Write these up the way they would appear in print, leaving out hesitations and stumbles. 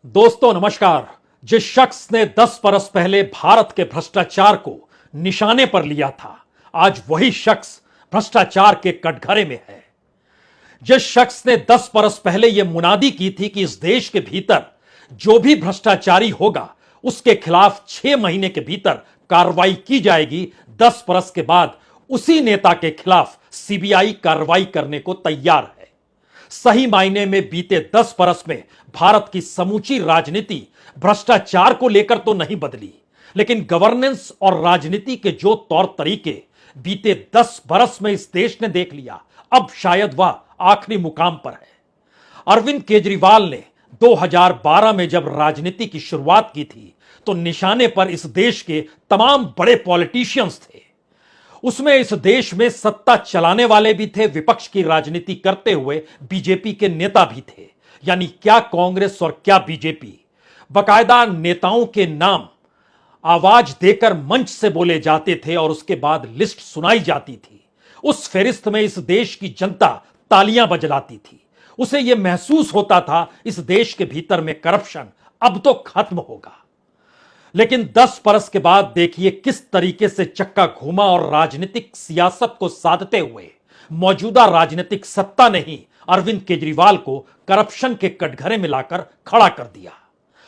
दोस्तों नमस्कार। जिस शख्स ने 10 बरस पहले भारत के भ्रष्टाचार को निशाने पर लिया था, आज वही शख्स भ्रष्टाचार के कटघरे में है। जिस शख्स ने 10 बरस पहले यह मुनादी की थी कि इस देश के भीतर जो भी भ्रष्टाचारी होगा उसके खिलाफ 6 महीने के भीतर कार्रवाई की जाएगी, 10 बरस के बाद उसी नेता के खिलाफ सीबीआई कार्रवाई करने को तैयार है। सही मायने में बीते 10 बरस में भारत की समूची राजनीति भ्रष्टाचार को लेकर तो नहीं बदली, लेकिन गवर्नेंस और राजनीति के जो तौर तरीके बीते 10 बरस में इस देश ने देख लिया, अब शायद वह आखिरी मुकाम पर है। अरविंद केजरीवाल ने 2012 में जब राजनीति की शुरुआत की थी तो निशाने पर इस देश के तमाम बड़े पॉलिटिशियंस थे। उसमें इस देश में सत्ता चलाने वाले भी थे, विपक्ष की राजनीति करते हुए बीजेपी के नेता भी थे। यानी क्या कांग्रेस और क्या बीजेपी, बकायदा नेताओं के नाम आवाज देकर मंच से बोले जाते थे और उसके बाद लिस्ट सुनाई जाती थी। उस फेरिस्त में इस देश की जनता तालियां बजलाती थी। उसे यह महसूस होता था इस देश के भीतर में करप्शन अब तो खत्म होगा। लेकिन 10 बरस के बाद देखिए किस तरीके से चक्का घूमा और राजनीतिक सियासत को साधते हुए मौजूदा राजनीतिक सत्ता ने ही अरविंद केजरीवाल को करप्शन के कटघरे में लाकर खड़ा कर दिया।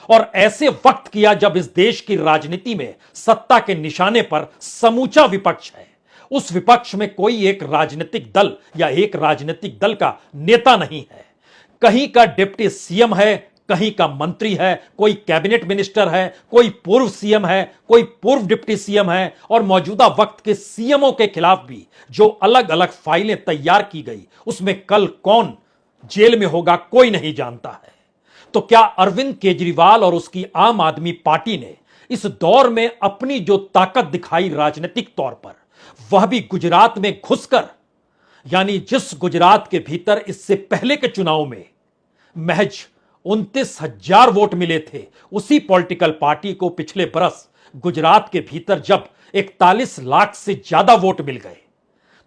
और ऐसे वक्त किया जब इस देश की राजनीति में सत्ता के निशाने पर समूचा विपक्ष है। उस विपक्ष में कोई एक राजनीतिक दल या एक राजनीतिक दल का नेता नहीं है। कहीं का डिप्टी सीएम है, कहीं का मंत्री है, कोई कैबिनेट मिनिस्टर है, कोई पूर्व सीएम है, कोई पूर्व डिप्टी सीएम है, और मौजूदा वक्त के सीएमओ के खिलाफ भी जो अलग अलग फाइलें तैयार की गई उसमें कल कौन जेल में होगा कोई नहीं जानता है। तो क्या अरविंद केजरीवाल और उसकी आम आदमी पार्टी ने इस दौर में अपनी जो ताकत दिखाई राजनीतिक तौर पर, वह भी गुजरात में घुसकर, यानी जिस गुजरात के भीतर इससे पहले के चुनाव में महज 29,000 वोट मिले थे, उसी पॉलिटिकल पार्टी को पिछले बरस गुजरात के भीतर जब 41 लाख से ज्यादा वोट मिल गए,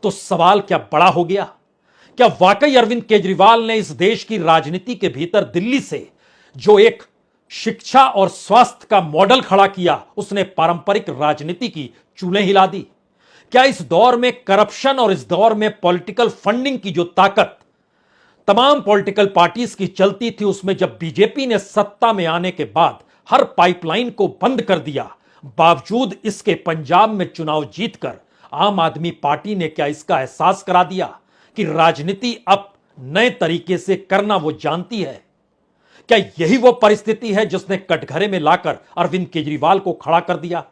तो सवाल क्या बड़ा हो गया? क्या वाकई अरविंद केजरीवाल ने इस देश की राजनीति के भीतर दिल्ली से जो एक शिक्षा और स्वास्थ्य का मॉडल खड़ा किया, उसने पारंपरिक राजनीति की चूल्हें हिला दी? क्या इस दौर में करप्शन और इस दौर में पॉलिटिकल फंडिंग की जो ताकत तमाम पॉलिटिकल पार्टीज की चलती थी, उसमें जब बीजेपी ने सत्ता में आने के बाद हर पाइपलाइन को बंद कर दिया, बावजूद इसके पंजाब में चुनाव जीतकर आम आदमी पार्टी ने क्या इसका एहसास करा दिया कि राजनीति अब नए तरीके से करना वो जानती है? क्या यही वो परिस्थिति है जिसने कटघरे में लाकर अरविंद केजरीवाल को खड़ा कर दिया है?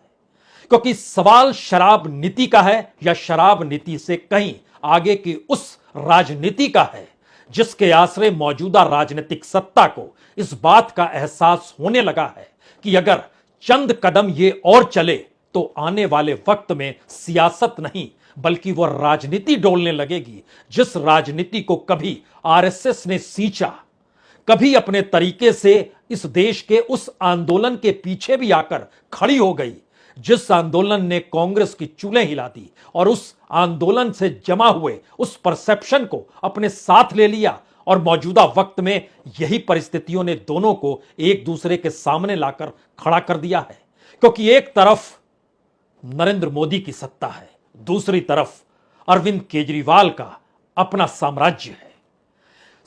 क्योंकि सवाल शराब नीति का है या शराब नीति से कहीं आगे की उस राजनीति का है जिसके आश्रय मौजूदा राजनीतिक सत्ता को इस बात का एहसास होने लगा है कि अगर चंद कदम ये और चले तो आने वाले वक्त में सियासत नहीं बल्कि वह राजनीति डोलने लगेगी, जिस राजनीति को कभी आरएसएस ने सींचा, कभी अपने तरीके से इस देश के उस आंदोलन के पीछे भी आकर खड़ी हो गई, जिस आंदोलन ने कांग्रेस की चूल्हें हिला दी और उस आंदोलन से जमा हुए उस परसेप्शन को अपने साथ ले लिया। और मौजूदा वक्त में यही परिस्थितियों ने दोनों को एक दूसरे के सामने लाकर खड़ा कर दिया है, क्योंकि एक तरफ नरेंद्र मोदी की सत्ता है, दूसरी तरफ अरविंद केजरीवाल का अपना साम्राज्य है।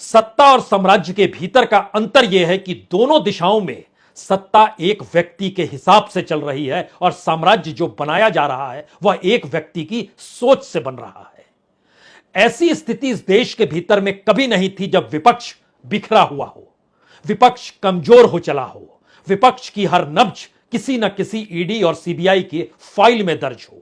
सत्ता और साम्राज्य के भीतर का अंतर यह है कि दोनों दिशाओं में सत्ता एक व्यक्ति के हिसाब से चल रही है और साम्राज्य जो बनाया जा रहा है वह एक व्यक्ति की सोच से बन रहा है। ऐसी स्थिति इस देश के भीतर में कभी नहीं थी जब विपक्ष बिखरा हुआ हो, विपक्ष कमजोर हो चला हो, विपक्ष की हर नब्ज किसी न किसी ईडी और सीबीआई की फाइल में दर्ज हो।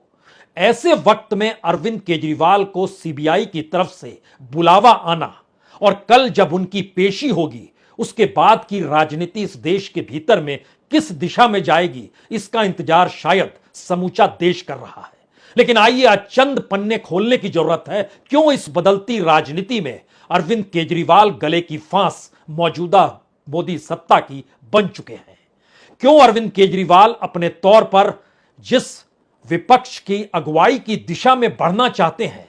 ऐसे वक्त में अरविंद केजरीवाल को सीबीआई की तरफ से बुलावा आना और कल जब उनकी पेशी होगी उसके बाद की राजनीति इस देश के भीतर में किस दिशा में जाएगी, इसका इंतजार शायद समूचा देश कर रहा है। लेकिन आइए आज चंद पन्ने खोलने की जरूरत है। क्यों इस बदलती राजनीति में अरविंद केजरीवाल गले की फांस मौजूदा मोदी सत्ता की बन चुके हैं? क्यों अरविंद केजरीवाल अपने तौर पर जिस विपक्ष की अगुवाई की दिशा में बढ़ना चाहते हैं,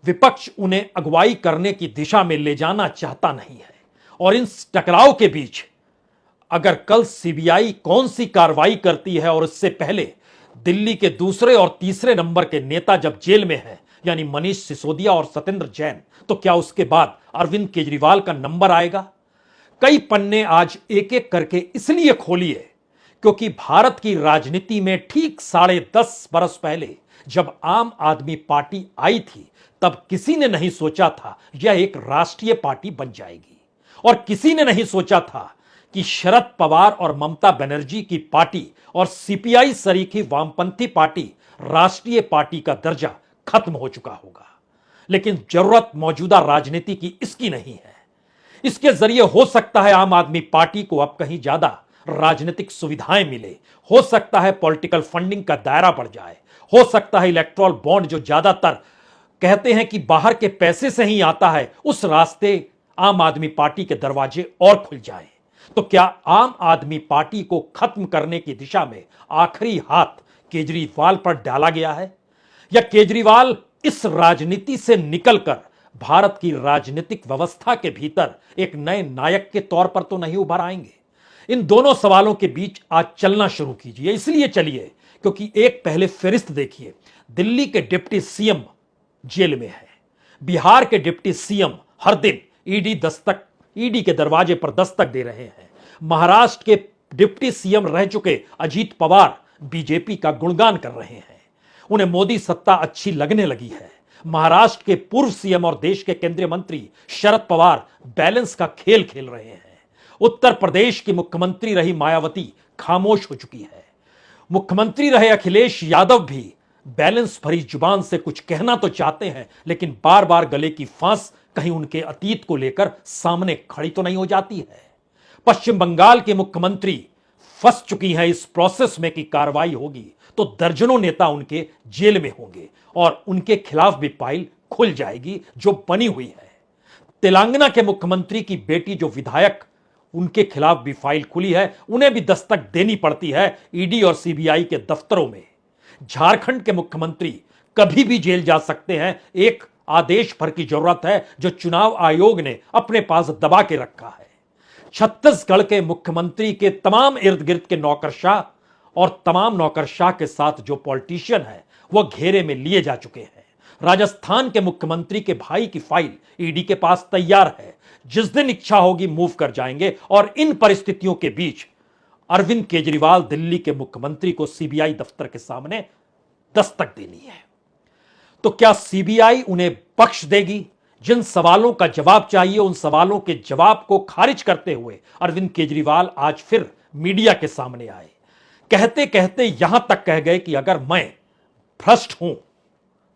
विपक्ष उन्हें अगुवाई करने की दिशा में ले जाना चाहता नहीं है? और इन टकराव के बीच अगर कल सीबीआई कौन सी कार्रवाई करती है और इससे पहले दिल्ली के दूसरे और तीसरे नंबर के नेता जब जेल में हैं, यानी मनीष सिसोदिया और सत्येंद्र जैन, तो क्या उसके बाद अरविंद केजरीवाल का नंबर आएगा? कई पन्ने आज एक एक करके इसलिए खोलिए क्योंकि भारत की राजनीति में ठीक 10.5 बरस पहले जब आम आदमी पार्टी आई थी, तब किसी ने नहीं सोचा था यह एक राष्ट्रीय पार्टी बन जाएगी, और किसी ने नहीं सोचा था कि शरद पवार और ममता बनर्जी की पार्टी और सीपीआई सरीखी वामपंथी पार्टी राष्ट्रीय पार्टी का दर्जा खत्म हो चुका होगा। लेकिन जरूरत मौजूदा राजनीति की इसकी नहीं है। इसके जरिए हो सकता है आम आदमी पार्टी को अब कहीं ज्यादा राजनीतिक सुविधाएं मिले, हो सकता है पॉलिटिकल फंडिंग का दायरा बढ़ जाए, हो सकता है इलेक्ट्रल बॉन्ड जो ज्यादातर कहते हैं कि बाहर के पैसे से ही आता है, उस रास्ते आम आदमी पार्टी के दरवाजे और खुल जाएं। तो क्या आम आदमी पार्टी को खत्म करने की दिशा में आखिरी हाथ केजरीवाल पर डाला गया है, या केजरीवाल इस राजनीति से निकलकर भारत की राजनीतिक व्यवस्था के भीतर एक नए नायक के तौर पर तो नहीं उभर आएंगे? इन दोनों सवालों के बीच आज चलना शुरू कीजिए। इसलिए चलिए क्योंकि एक पहले फहरिस्त देखिए। दिल्ली के डिप्टी सीएम जेल में है, बिहार के डिप्टी सीएम हर दिन ईडी के दरवाजे पर दस्तक दे रहे हैं, महाराष्ट्र के डिप्टी सीएम रह चुके अजीत पवार बीजेपी का गुणगान कर रहे हैं, उन्हें मोदी सत्ता अच्छी लगने लगी है। महाराष्ट्र के पूर्व सीएम और देश के केंद्रीय मंत्री शरद पवार बैलेंस का खेल खेल रहे हैं। उत्तर प्रदेश की मुख्यमंत्री रही मायावती खामोश हो चुकी है। मुख्यमंत्री रहे अखिलेश यादव भी बैलेंस भरी जुबान से कुछ कहना तो चाहते हैं, लेकिन बार बार गले की फांस कहीं उनके अतीत को लेकर सामने खड़ी तो नहीं हो जाती है। पश्चिम बंगाल के मुख्यमंत्री फंस चुकी हैं इस प्रोसेस में कि कार्रवाई होगी तो दर्जनों नेता उनके जेल में होंगे और उनके खिलाफ भी फाइल खुल जाएगी जो बनी हुई है। तेलंगाना के मुख्यमंत्री की बेटी जो विधायक, उनके खिलाफ भी फाइल खुली है, उन्हें भी दस्तक देनी पड़ती है ईडी और सीबीआई के दफ्तरों में। झारखंड के मुख्यमंत्री कभी भी जेल जा सकते हैं, एक आदेश भर की जरूरत है जो चुनाव आयोग ने अपने पास दबा के रखा है। छत्तीसगढ़ के मुख्यमंत्री के तमाम इर्द गिर्द के नौकरशाह और तमाम नौकरशाह के साथ जो पॉलिटिशियन है वह घेरे में लिए जा चुके हैं। राजस्थान के मुख्यमंत्री के भाई की फाइल ईडी के पास तैयार है, जिस दिन इच्छा होगी मूव कर जाएंगे। और इन परिस्थितियों के बीच अरविंद केजरीवाल दिल्ली के मुख्यमंत्री को सीबीआई दफ्तर के सामने दस्तक देनी है। तो क्या सीबीआई उन्हें बख्श देगी? जिन सवालों का जवाब चाहिए उन सवालों के जवाब को खारिज करते हुए अरविंद केजरीवाल आज फिर मीडिया के सामने आए। कहते कहते यहां तक कह गए कि अगर मैं भ्रष्ट हूं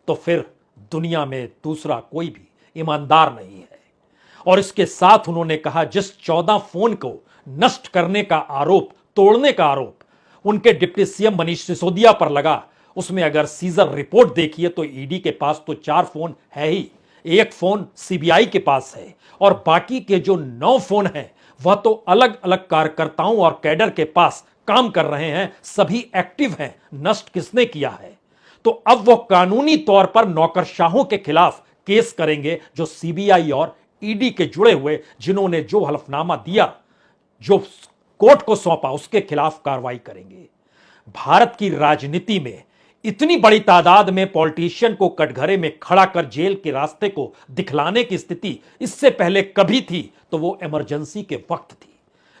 तो फिर दुनिया में दूसरा कोई भी ईमानदार नहीं है। और इसके साथ उन्होंने कहा जिस 14 फोन को नष्ट करने का आरोप, तोड़ने का आरोप उनके डिप्टी सीएम मनीष सिसोदिया पर लगा, उसमें अगर सीजर रिपोर्ट देखिए तो ईडी के पास तो 4 फोन है ही, एक फोन सीबीआई के पास है और बाकी के जो 9 फोन हैं वह तो अलग अलग कार्यकर्ताओं और कैडर के पास काम कर रहे हैं, सभी एक्टिव हैं। नष्ट किसने किया है? तो अब वो कानूनी तौर पर नौकरशाहों के खिलाफ केस करेंगे जो सीबीआई और ईडी के जुड़े हुए, जिन्होंने जो हलफनामा दिया, जो कोर्ट को सौंपा, उसके खिलाफ कार्रवाई करेंगे। भारत की राजनीति में इतनी बड़ी तादाद में पॉलिटिशियन को कटघरे में खड़ा कर जेल के रास्ते को दिखलाने की स्थिति इससे पहले कभी थी तो वो इमरजेंसी के वक्त थी।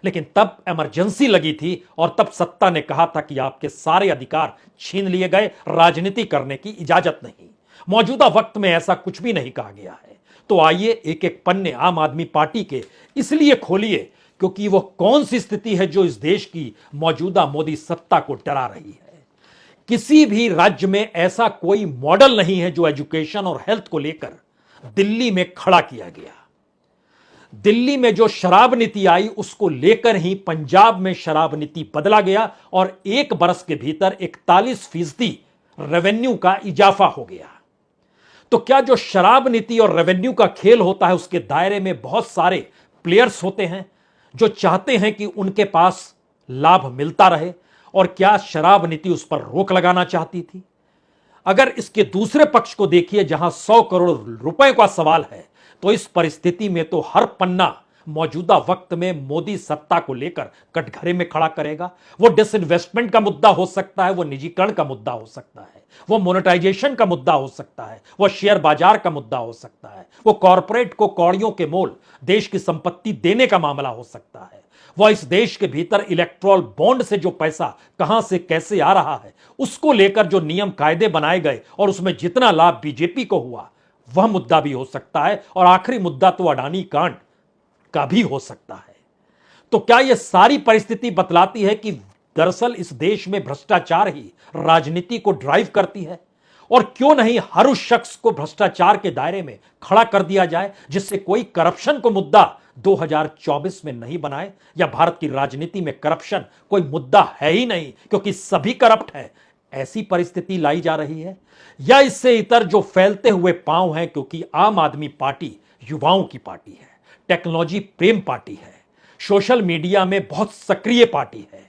लेकिन तब इमरजेंसी लगी थी और तब सत्ता ने कहा था कि आपके सारे अधिकार छीन लिए गए, राजनीति करने की इजाजत नहीं। मौजूदा वक्त में ऐसा कुछ भी नहीं कहा गया है। तो आइए एक एक पन्ने आम आदमी पार्टी के इसलिए खोलिए क्योंकि वह कौन सी स्थिति है जो इस देश की मौजूदा मोदी सत्ता को डरा रही है। किसी भी राज्य में ऐसा कोई मॉडल नहीं है जो एजुकेशन और हेल्थ को लेकर दिल्ली में खड़ा किया गया। दिल्ली में जो शराब नीति आई उसको लेकर ही पंजाब में शराब नीति बदला गया और 1 बरस के भीतर 41% रेवेन्यू का इजाफा हो गया। तो क्या जो शराब नीति और रेवेन्यू का खेल होता है उसके दायरे में बहुत सारे प्लेयर्स होते हैं जो चाहते हैं कि उनके पास लाभ मिलता रहे, और क्या शराब नीति उस पर रोक लगाना चाहती थी? अगर इसके दूसरे पक्ष को देखिए जहां 100 करोड़ रुपए का सवाल है तो इस परिस्थिति में तो हर पन्ना मौजूदा वक्त में मोदी सत्ता को लेकर कटघरे में खड़ा करेगा। वो डिसइन्वेस्टमेंट का मुद्दा हो सकता है, वो निजीकरण का मुद्दा हो सकता है, वो मोनेटाइजेशन का मुद्दा हो सकता है, वो शेयर बाजार का मुद्दा हो सकता है, वो कॉरपोरेट को कौड़ियों के मोल देश की संपत्ति देने का मामला हो सकता है, वह इस देश के भीतर इलेक्ट्रॉल बॉन्ड से जो पैसा कहां से कैसे आ रहा है उसको लेकर जो नियम कायदे बनाए गए और उसमें जितना लाभ बीजेपी को हुआ वह मुद्दा भी हो सकता है, और आखिरी मुद्दा तो अडानी कांड का भी हो सकता है। तो क्या यह सारी परिस्थिति बतलाती है कि दरअसल इस देश में भ्रष्टाचार ही राजनीति को ड्राइव करती है? और क्यों नहीं हर उस शख्स को भ्रष्टाचार के दायरे में खड़ा कर दिया जाए जिससे कोई करप्शन को मुद्दा 2024 में नहीं बनाए, या भारत की राजनीति में करप्शन कोई मुद्दा है ही नहीं क्योंकि सभी करप्ट है, ऐसी परिस्थिति लाई जा रही है? या इससे इतर जो फैलते हुए पांव हैं, क्योंकि आम आदमी पार्टी युवाओं की पार्टी है, टेक्नोलॉजी प्रेम पार्टी है, सोशल मीडिया में बहुत सक्रिय पार्टी है,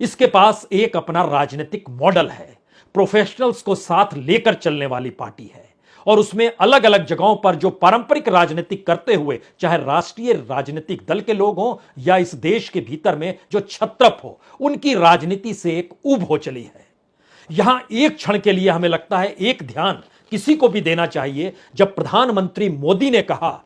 इसके पास एक अपना राजनीतिक मॉडल है, प्रोफेशनल्स को साथ लेकर चलने वाली पार्टी है, और उसमें अलग अलग जगहों पर जो पारंपरिक राजनीति करते हुए चाहे राष्ट्रीय राजनीतिक दल के लोग हों या इस देश के भीतर में जो छत्रप हो, उनकी राजनीति से एक ऊब हो चली है। यहां एक क्षण के लिए हमें लगता है एक ध्यान किसी को भी देना चाहिए, जब प्रधानमंत्री मोदी ने कहा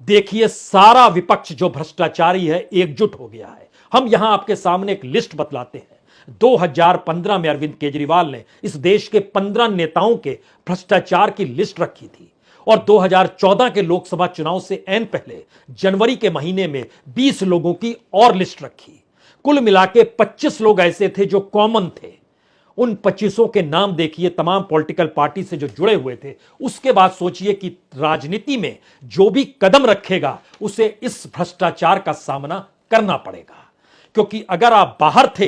देखिए सारा विपक्ष जो भ्रष्टाचारी है एकजुट हो गया है। हम यहां आपके सामने एक लिस्ट बतलाते हैं। 2015 में अरविंद केजरीवाल ने इस देश के 15 नेताओं के भ्रष्टाचार की लिस्ट रखी थी, और 2014 के लोकसभा चुनाव से ऐन पहले जनवरी के महीने में 20 लोगों की और लिस्ट रखी। कुल मिलाके 25 लोग ऐसे थे जो कॉमन थे। उन 25 के नाम देखिए, तमाम पॉलिटिकल पार्टी से जो जुड़े हुए थे। उसके बाद सोचिए कि राजनीति में जो भी कदम रखेगा उसे इस भ्रष्टाचार का सामना करना पड़ेगा, क्योंकि अगर आप बाहर थे,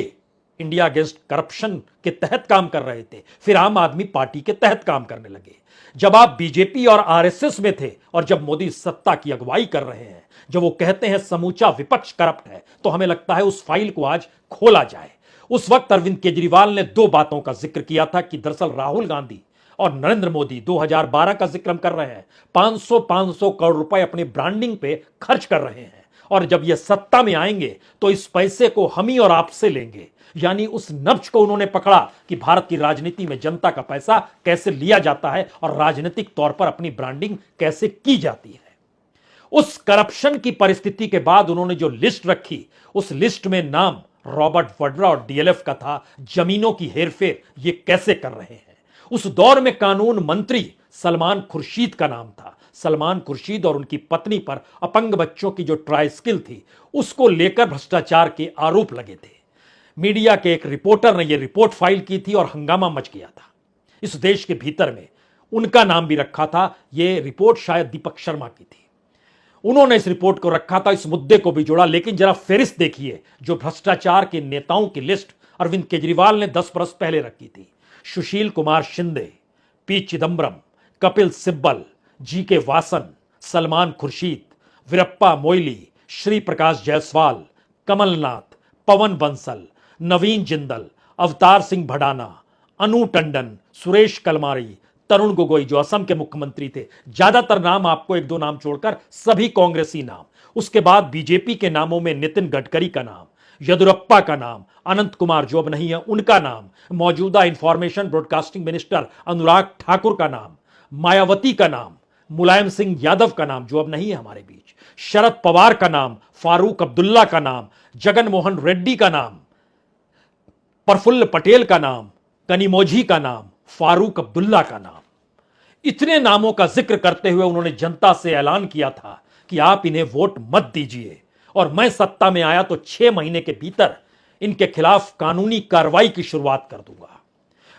इंडिया अगेंस्ट करप्शन के तहत काम कर रहे थे, फिर आम आदमी पार्टी के तहत काम करने लगे। जब आप बीजेपी और आरएसएस में थे और जब मोदी सत्ता की अगुवाई कर रहे हैं, जब वो कहते हैं समूचा विपक्ष करप्ट है, तो हमें लगता है उस फाइल को आज खोला जाए। उस वक्त अरविंद केजरीवाल ने 2 बातों का जिक्र किया था कि दरअसल राहुल गांधी और नरेंद्र मोदी 2012 का जिक्र कर रहे हैं, 500 करोड़ रुपए अपनी ब्रांडिंग पे खर्च कर रहे हैं, और जब ये सत्ता में आएंगे तो इस पैसे को हम ही और आपसे लेंगे। यानी उस नब्ज को उन्होंने पकड़ा कि भारत की राजनीति में जनता का पैसा कैसे लिया जाता है और राजनीतिक तौर पर अपनी ब्रांडिंग कैसे की जाती है। उस करप्शन की परिस्थिति के बाद उन्होंने जो लिस्ट रखी, उस लिस्ट में नाम रॉबर्ट वड्रा और डीएलएफ का था। जमीनों की हेरफेर ये कैसे कर रहे हैं। उस दौर में कानून मंत्री सलमान खुर्शीद का नाम था। सलमान खुर्शीद और उनकी पत्नी पर अपंग बच्चों की जो ट्राइस्किल थी उसको लेकर भ्रष्टाचार के आरोप लगे थे। मीडिया के एक रिपोर्टर ने यह रिपोर्ट फाइल की थी और हंगामा मच गया था इस देश के भीतर में। उनका नाम भी रखा था। यह रिपोर्ट शायद दीपक शर्मा की थी। उन्होंने इस रिपोर्ट को रखा था, इस मुद्दे को भी जोड़ा। लेकिन जरा फेरिस्त देखिए, जो भ्रष्टाचार के नेताओं की लिस्ट अरविंद केजरीवाल ने 10 बरस पहले रखी थी। सुशील कुमार शिंदे, पी चिदम्बरम, कपिल सिब्बल, जी के वासन, सलमान खुर्शीद, वीरप्पा मोइली, श्री प्रकाश जायसवाल, कमलनाथ, पवन बंसल, नवीन जिंदल, अवतार सिंह भडाना, अनु टंडन, सुरेश कलमारी, तरुण गोगोई जो असम के मुख्यमंत्री थे। ज्यादातर नाम आपको 1-2 नाम छोड़कर सभी कांग्रेसी नाम। उसके बाद बीजेपी के नामों में नितिन गडकरी का नाम, येदुरप्पा का नाम, अनंत कुमार जो अब नहीं है उनका नाम, मौजूदा information broadcasting minister Anurag Thakur का नाम, मायावती का नाम, मुलायम सिंह यादव का नाम जो अब नहीं है हमारे बीच, शरद पवार का नाम, फारूक अब्दुल्ला का नाम, जगन मोहन रेड्डी का नाम, प्रफुल्ल पटेल का नाम, कनिमोझी का नाम, फारूक अब्दुल्ला का नाम। इतने नामों का जिक्र करते हुए उन्होंने जनता से ऐलान किया था कि आप इन्हें वोट मत दीजिए, और मैं सत्ता में आया तो 6 महीने के भीतर इनके खिलाफ कानूनी कार्रवाई की शुरुआत कर दूंगा।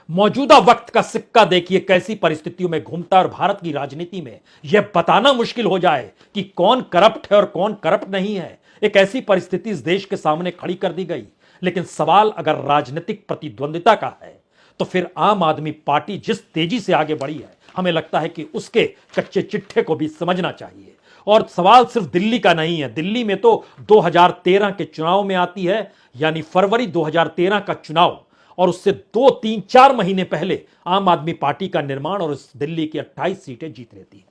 मौजूदा वक्त का सिक्का देखिए कैसी परिस्थितियों में घूमता है, और भारत की राजनीति में यह बताना मुश्किल हो जाए कि कौन करप्ट है और कौन करप्ट नहीं है। एक ऐसी परिस्थिति इस देश के सामने खड़ी कर दी गई। लेकिन सवाल अगर राजनीतिक प्रतिद्वंदिता का है तो फिर आम आदमी पार्टी जिस तेजी से आगे बढ़ी है, हमें लगता है कि उसके कच्चे चिट्ठे को भी समझना चाहिए। और सवाल सिर्फ दिल्ली का नहीं है। दिल्ली में तो 2013 के चुनाव में आती है, यानी फरवरी 2013 का चुनाव, और उससे 2, 3, 4 महीने पहले आम आदमी पार्टी का निर्माण और इस दिल्ली की 28 सीटें जीत लेती है।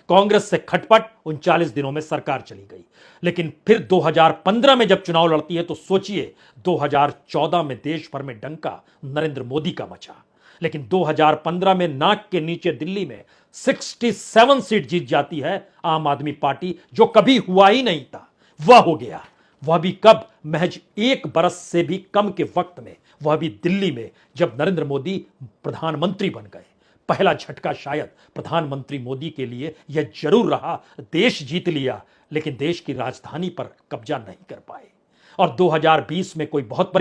कांग्रेस से खटपट 39 दिनों में सरकार चली गई। लेकिन फिर 2015 में जब चुनाव लड़ती है तो सोचिए 2014 में देश भर में डंका नरेंद्र मोदी का मचा। लेकिन 2015 में नाक के नीचे दिल्ली में 67 सीट जीत जाती है आम आदमी पार्टी, जो कभी हुआ ही नहीं था। वह हो गया, वह भी कब, महज 1 बरस से भी कम के वक्त में, वह भी दिल्ली में, जब नरेंद्र मोदी प्रधानमंत्री बन गए। पहला झटका शायद प्रधानमंत्री मोदी के लिए यह जरूर रहा, देश जीत लिया लेकिन देश की राजधानी पर कब्जा नहीं कर पाए। और 2020 में कोई बहुत बड़ी